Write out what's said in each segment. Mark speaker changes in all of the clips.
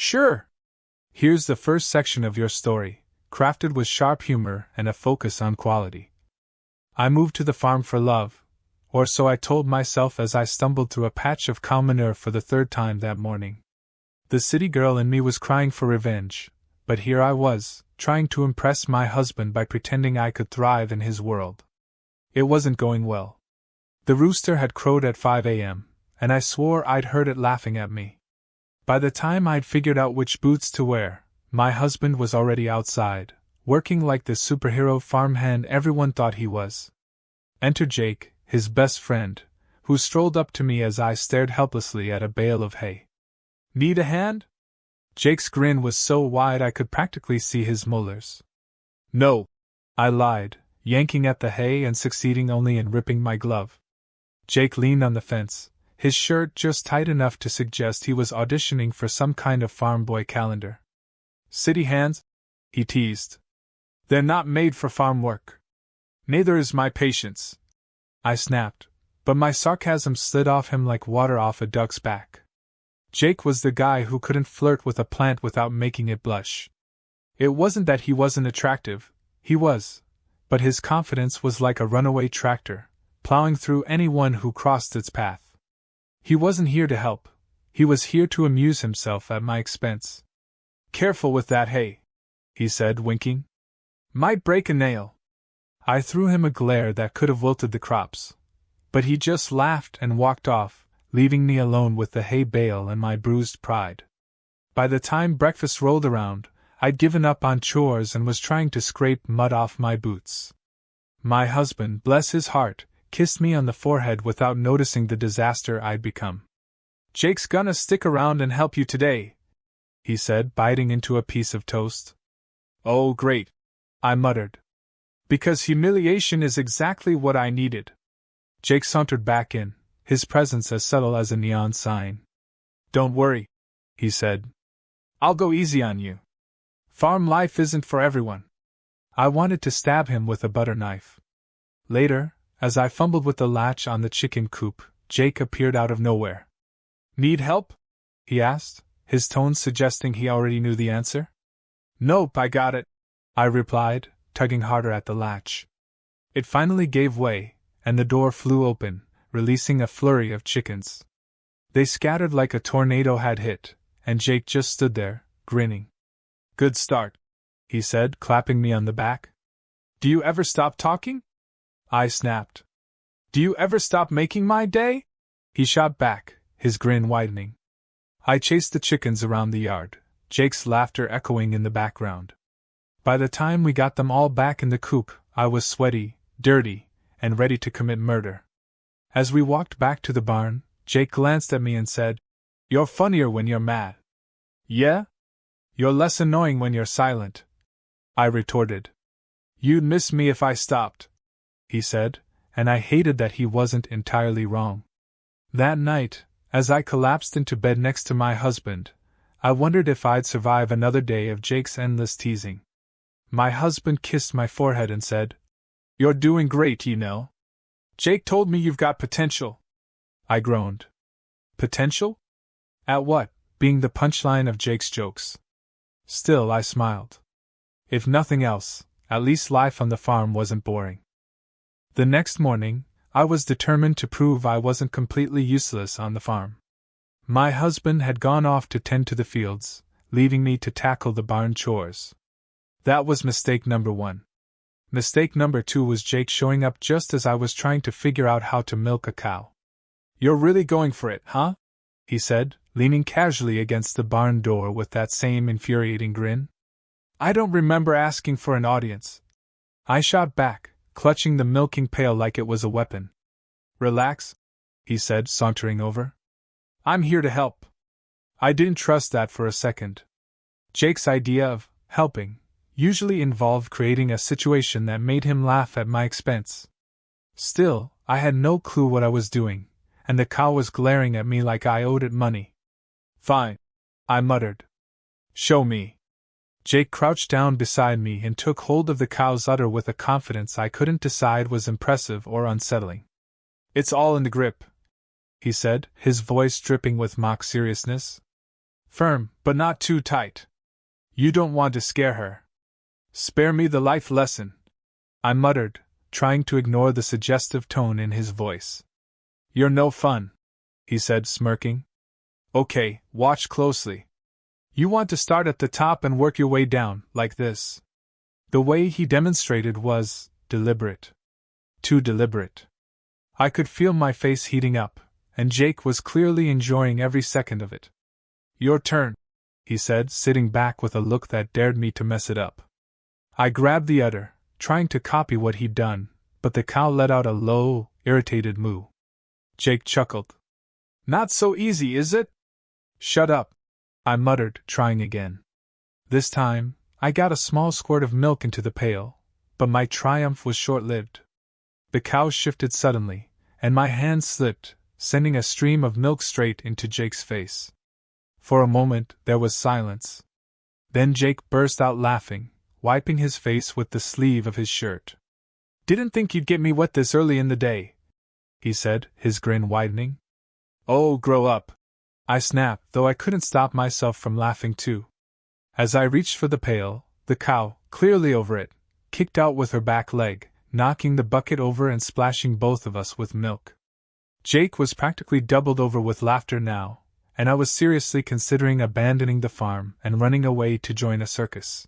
Speaker 1: Sure. Here's the first section of your story, crafted with sharp humor and a focus on quality. I moved to the farm for love, or so I told myself as I stumbled through a patch of cow manure for the third time that morning. The city girl in me was crying for revenge, but here I was, trying to impress my husband by pretending I could thrive in his world. It wasn't going well. The rooster had crowed at 5 a.m., and I swore I'd heard it laughing at me. By the time I'd figured out which boots to wear, my husband was already outside, working like the superhero farmhand everyone thought he was. Enter Jake, his best friend, who strolled up to me as I stared helplessly at a bale of hay. Need a hand? Jake's grin was so wide I could practically see his molars. No, I lied, yanking at the hay and succeeding only in ripping my glove. Jake leaned on the fence, his shirt just tight enough to suggest he was auditioning for some kind of farm boy calendar. City hands? He teased. They're not made for farm work. Neither is my patience. I snapped, but my sarcasm slid off him like water off a duck's back. Jake was the guy who couldn't flirt with a plant without making it blush. It wasn't that he wasn't attractive, he was, but his confidence was like a runaway tractor, plowing through anyone who crossed its path. He wasn't here to help, he was here to amuse himself at my expense. Careful with that hay, he said, winking. Might break a nail. I threw him a glare that could have wilted the crops, but he just laughed and walked off, leaving me alone with the hay bale and my bruised pride. By the time breakfast rolled around, I'd given up on chores and was trying to scrape mud off my boots. My husband, bless his heart, kissed me on the forehead without noticing the disaster I'd become. Jake's gonna stick around and help you today, he said, biting into a piece of toast. Oh, great, I muttered. Because humiliation is exactly what I needed. Jake sauntered back in, his presence as subtle as a neon sign. Don't worry, he said. I'll go easy on you. Farm life isn't for everyone. I wanted to stab him with a butter knife. Later, as I fumbled with the latch on the chicken coop, Jake appeared out of nowhere. Need help? He asked, his tone suggesting he already knew the answer. Nope, I got it, I replied, tugging harder at the latch. It finally gave way, and the door flew open, releasing a flurry of chickens. They scattered like a tornado had hit, and Jake just stood there, grinning. Good start, he said, clapping me on the back. Do you ever stop talking? I snapped. Do you ever stop making my day? He shot back, his grin widening. I chased the chickens around the yard, Jake's laughter echoing in the background. By the time we got them all back in the coop, I was sweaty, dirty, and ready to commit murder. As we walked back to the barn, Jake glanced at me and said, You're funnier when you're mad. Yeah? You're less annoying when you're silent, I retorted. You'd miss me if I stopped, he said, and I hated that he wasn't entirely wrong. That night, as I collapsed into bed next to my husband, I wondered if I'd survive another day of Jake's endless teasing. My husband kissed my forehead and said, You're doing great, you know. Jake told me you've got potential. I groaned. Potential? At what? Being the punchline of Jake's jokes. Still, I smiled. If nothing else, at least life on the farm wasn't boring. The next morning, I was determined to prove I wasn't completely useless on the farm. My husband had gone off to tend to the fields, leaving me to tackle the barn chores. That was mistake number 1. Mistake number 2 was Jake showing up just as I was trying to figure out how to milk a cow. You're really going for it, huh? He said, leaning casually against the barn door with that same infuriating grin. I don't remember asking for an audience. I shot back, clutching the milking pail like it was a weapon. Relax, he said, sauntering over. I'm here to help. I didn't trust that for a second. Jake's idea of helping usually involved creating a situation that made him laugh at my expense. Still, I had no clue what I was doing, and the cow was glaring at me like I owed it money. Fine, I muttered. Show me. Jake crouched down beside me and took hold of the cow's udder with a confidence I couldn't decide was impressive or unsettling. It's all in the grip, he said, his voice dripping with mock seriousness. Firm, but not too tight. You don't want to scare her. Spare me the life lesson, I muttered, trying to ignore the suggestive tone in his voice. You're no fun, he said, smirking. Okay, watch closely. You want to start at the top and work your way down, like this. The way he demonstrated was deliberate. Too deliberate. I could feel my face heating up, and Jake was clearly enjoying every second of it. Your turn, he said, sitting back with a look that dared me to mess it up. I grabbed the udder, trying to copy what he'd done, but the cow let out a low, irritated moo. Jake chuckled. Not so easy, is it? Shut up, I muttered, trying again. This time, I got a small squirt of milk into the pail, but my triumph was short-lived. The cow shifted suddenly, and my hand slipped, sending a stream of milk straight into Jake's face. For a moment, there was silence. Then Jake burst out laughing, wiping his face with the sleeve of his shirt. Didn't think you'd get me wet this early in the day, he said, his grin widening. Oh, grow up, I snapped, though I couldn't stop myself from laughing too. As I reached for the pail, the cow, clearly over it, kicked out with her back leg, knocking the bucket over and splashing both of us with milk. Jake was practically doubled over with laughter now, and I was seriously considering abandoning the farm and running away to join a circus.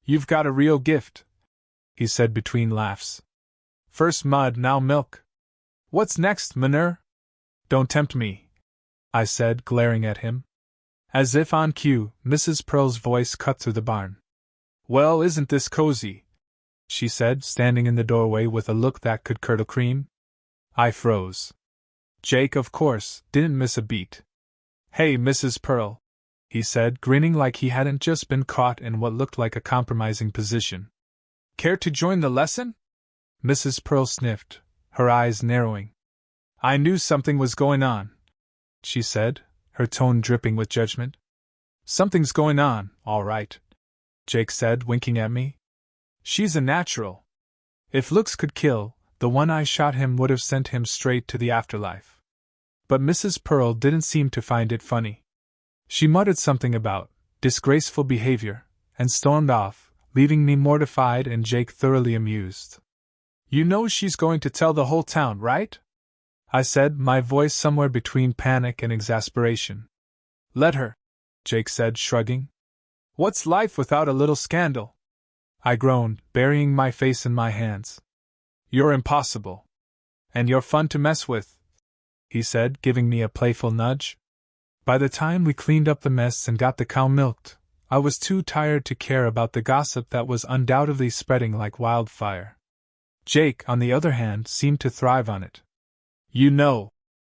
Speaker 1: You've got a real gift, he said between laughs. First mud, now milk. What's next, manure? Don't tempt me, I said, glaring at him. As if on cue, Mrs. Pearl's voice cut through the barn. Well, isn't this cozy? She said, standing in the doorway with a look that could curdle cream. I froze. Jake, of course, didn't miss a beat. Hey, Mrs. Pearl, he said, grinning like he hadn't just been caught in what looked like a compromising position. Care to join the lesson? Mrs. Pearl sniffed, her eyes narrowing. I knew something was going on, she said, her tone dripping with judgment. Something's going on, all right, Jake said, winking at me. She's a natural. If looks could kill, the one I shot him would have sent him straight to the afterlife. But Mrs. Pearl didn't seem to find it funny. She muttered something about disgraceful behavior, and stormed off, leaving me mortified and Jake thoroughly amused. You know she's going to tell the whole town, right? I said, my voice somewhere between panic and exasperation. Let her, Jake said, shrugging. What's life without a little scandal? I groaned, burying my face in my hands. You're impossible. And you're fun to mess with, he said, giving me a playful nudge. By the time we cleaned up the mess and got the cow milked, I was too tired to care about the gossip that was undoubtedly spreading like wildfire. Jake, on the other hand, seemed to thrive on it. You know,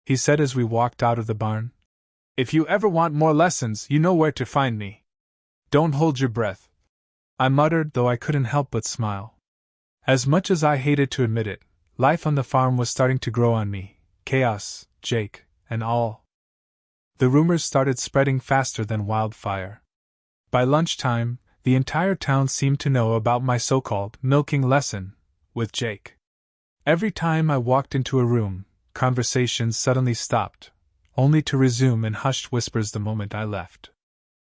Speaker 1: he said as we walked out of the barn, if you ever want more lessons, you know where to find me. Don't hold your breath, I muttered, though I couldn't help but smile. As much as I hated to admit it, life on the farm was starting to grow on me, chaos, Jake, and all. The rumors started spreading faster than wildfire. By lunchtime, the entire town seemed to know about my so-called milking lesson with Jake. Every time I walked into a room, conversations suddenly stopped, only to resume in hushed whispers the moment I left.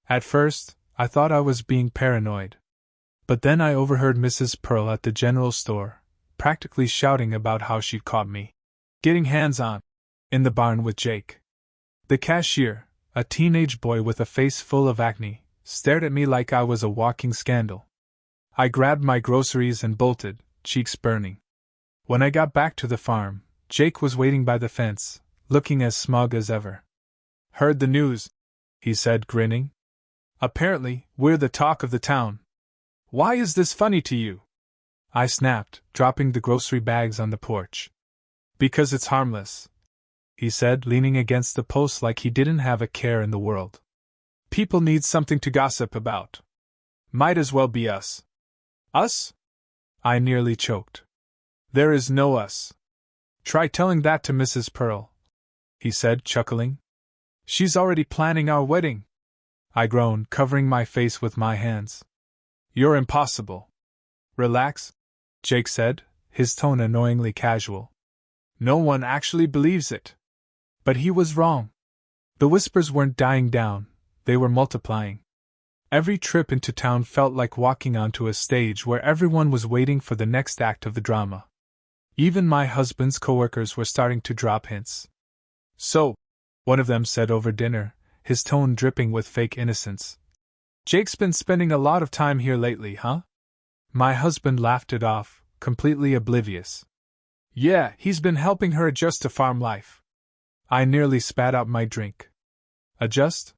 Speaker 1: At first, I thought I was being paranoid. But then I overheard Mrs. Pearl at the general store, practically shouting about how she'd caught me getting hands-on in the barn with Jake. The cashier, a teenage boy with a face full of acne, stared at me like I was a walking scandal. I grabbed my groceries and bolted, cheeks burning. When I got back to the farm, Jake was waiting by the fence, looking as smug as ever. Heard the news, he said, grinning. Apparently, we're the talk of the town. Why is this funny to you? I snapped, dropping the grocery bags on the porch. Because it's harmless, he said, leaning against the post like he didn't have a care in the world. People need something to gossip about. Might as well be us. Us? I nearly choked. There is no us. Try telling that to Mrs. Pearl, he said, chuckling. She's already planning our wedding. I groaned, covering my face with my hands. You're impossible. Relax, Jake said, his tone annoyingly casual. No one actually believes it. But he was wrong. The whispers weren't dying down, they were multiplying. Every trip into town felt like walking onto a stage where everyone was waiting for the next act of the drama. Even my husband's coworkers were starting to drop hints. "So," one of them said over dinner, his tone dripping with fake innocence, "Jake's been spending a lot of time here lately, huh?" My husband laughed it off, completely oblivious. "Yeah, he's been helping her adjust to farm life." I nearly spat out my drink. Adjust?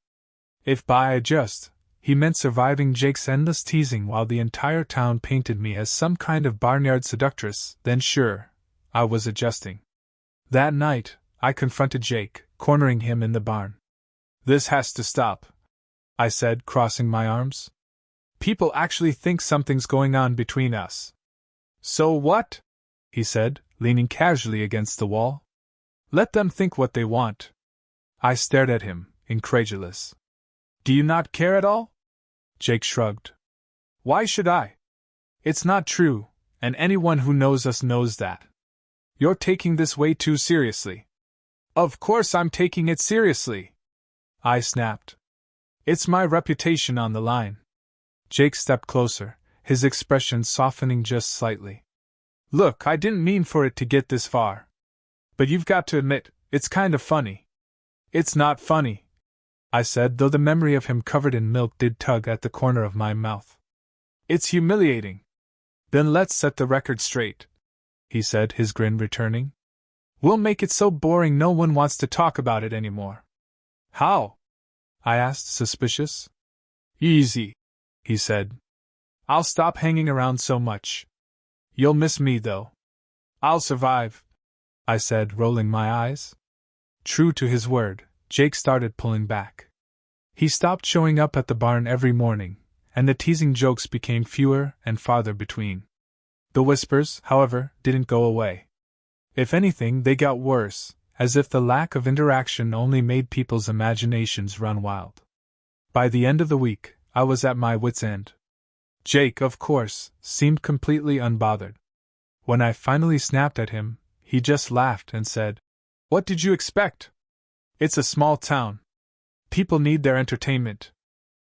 Speaker 1: If by adjust, he meant surviving Jake's endless teasing while the entire town painted me as some kind of barnyard seductress, then sure, I was adjusting. That night, I confronted Jake, cornering him in the barn. "This has to stop," I said, crossing my arms. "People actually think something's going on between us." "So what?" he said, leaning casually against the wall. "Let them think what they want." I stared at him, incredulous. "Do you not care at all?" Jake shrugged. "Why should I? It's not true, and anyone who knows us knows that. You're taking this way too seriously." "Of course I'm taking it seriously," I snapped. "It's my reputation on the line." Jake stepped closer, his expression softening just slightly. "Look, I didn't mean for it to get this far. But you've got to admit, it's kind of funny." "It's not funny," I said, though the memory of him covered in milk did tug at the corner of my mouth. "It's humiliating." "Then let's set the record straight," he said, his grin returning. "We'll make it so boring no one wants to talk about it anymore." "How?" I asked, suspicious. "Easy," he said. "I'll stop hanging around so much. You'll miss me, though." "I'll survive," I said, rolling my eyes. True to his word, Jake started pulling back. He stopped showing up at the barn every morning, and the teasing jokes became fewer and farther between. The whispers, however, didn't go away. If anything, they got worse, as if the lack of interaction only made people's imaginations run wild. By the end of the week, I was at my wits' end. Jake, of course, seemed completely unbothered. When I finally snapped at him, he just laughed and said, "What did you expect? It's a small town. People need their entertainment.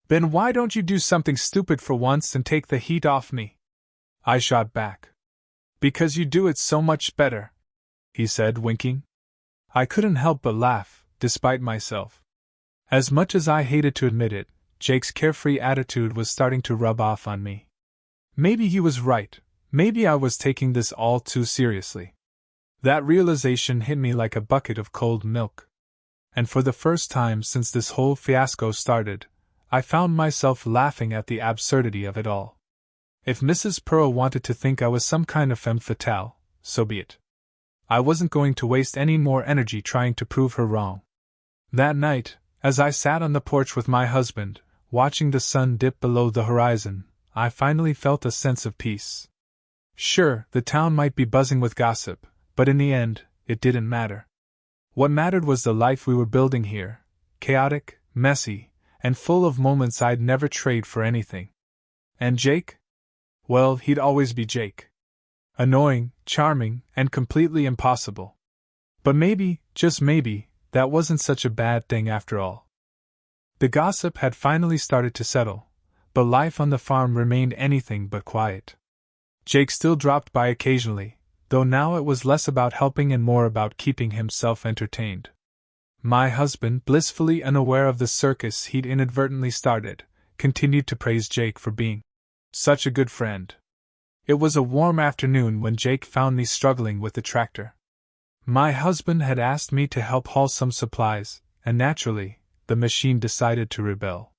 Speaker 1: Then why don't you do something stupid for once and take the heat off me?" I shot back. "Because you do it so much better," he said, winking. I couldn't help but laugh, despite myself. As much as I hated to admit it, Jake's carefree attitude was starting to rub off on me. Maybe he was right. Maybe I was taking this all too seriously. That realization hit me like a bucket of cold milk. And for the first time since this whole fiasco started, I found myself laughing at the absurdity of it all. If Mrs. Pearl wanted to think I was some kind of femme fatale, so be it. I wasn't going to waste any more energy trying to prove her wrong. That night, as I sat on the porch with my husband, watching the sun dip below the horizon, I finally felt a sense of peace. Sure, the town might be buzzing with gossip, but in the end, it didn't matter. What mattered was the life we were building here, chaotic, messy, and full of moments I'd never trade for anything. And Jake? Well, he'd always be Jake. Annoying, charming, and completely impossible. But maybe, just maybe, that wasn't such a bad thing after all. The gossip had finally started to settle, but life on the farm remained anything but quiet. Jake still dropped by occasionally, though now it was less about helping and more about keeping himself entertained. My husband, blissfully unaware of the circus he'd inadvertently started, continued to praise Jake for being such a good friend. It was a warm afternoon when Jake found me struggling with the tractor. My husband had asked me to help haul some supplies, and naturally, the machine decided to rebel.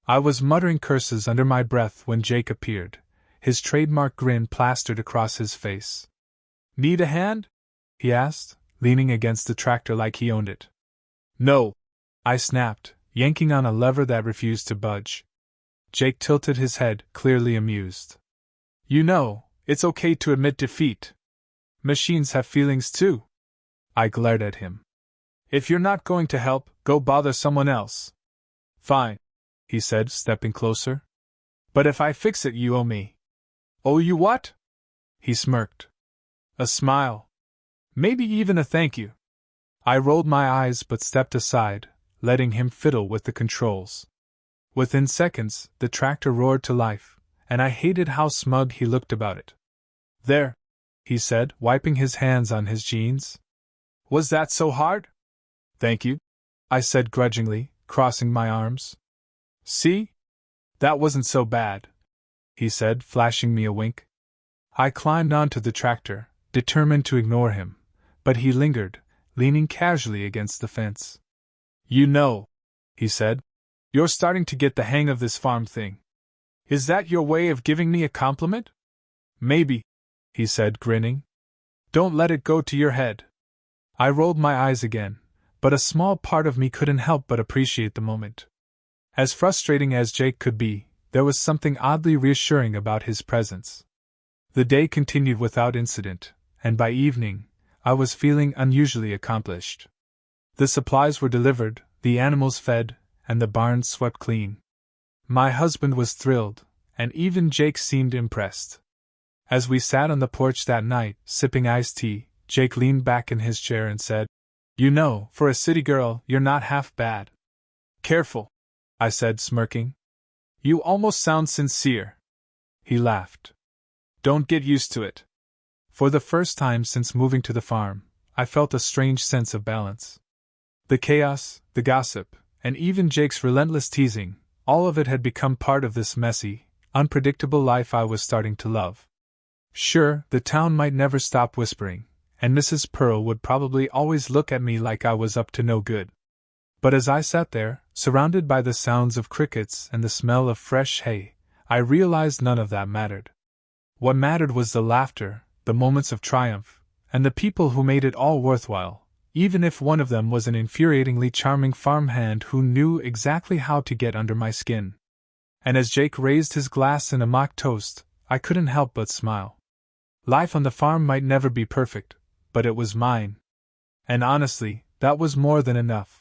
Speaker 1: I was muttering curses under my breath when Jake appeared, his trademark grin plastered across his face. "Need a hand?" he asked, leaning against the tractor like he owned it. "No," I snapped, yanking on a lever that refused to budge. Jake tilted his head, clearly amused. "You know, it's okay to admit defeat. Machines have feelings too." I glared at him. "If you're not going to help, go bother someone else." "Fine," he said, stepping closer. "But if I fix it, you owe me." "Owe you what?" He smirked. "A smile. Maybe even a thank you." I rolled my eyes but stepped aside, letting him fiddle with the controls. Within seconds, the tractor roared to life, and I hated how smug he looked about it. "There," he said, wiping his hands on his jeans. "Was that so hard?" "Thank you," I said grudgingly, crossing my arms. "See? That wasn't so bad," he said, flashing me a wink. I climbed onto the tractor, determined to ignore him, but he lingered, leaning casually against the fence. "You know," he said, "you're starting to get the hang of this farm thing. Is that your way of giving me a compliment?" "Maybe," he said, grinning. "Don't let it go to your head." I rolled my eyes again, but a small part of me couldn't help but appreciate the moment. As frustrating as Jake could be, there was something oddly reassuring about his presence. The day continued without incident, and by evening, I was feeling unusually accomplished. The supplies were delivered, the animals fed, and the barns swept clean. My husband was thrilled, and even Jake seemed impressed. As we sat on the porch that night, sipping iced tea, Jake leaned back in his chair and said, "You know, for a city girl, you're not half bad." "Careful," I said, smirking. "You almost sound sincere." He laughed. "Don't get used to it." For the first time since moving to the farm, I felt a strange sense of balance. The chaos, the gossip, and even Jake's relentless teasing, all of it had become part of this messy, unpredictable life I was starting to love. Sure, the town might never stop whispering, and Mrs. Pearl would probably always look at me like I was up to no good. But as I sat there, surrounded by the sounds of crickets and the smell of fresh hay, I realized none of that mattered. What mattered was the laughter, the moments of triumph, and the people who made it all worthwhile, even if one of them was an infuriatingly charming farmhand who knew exactly how to get under my skin. And as Jake raised his glass in a mock toast, I couldn't help but smile. Life on the farm might never be perfect, but it was mine. And honestly, that was more than enough.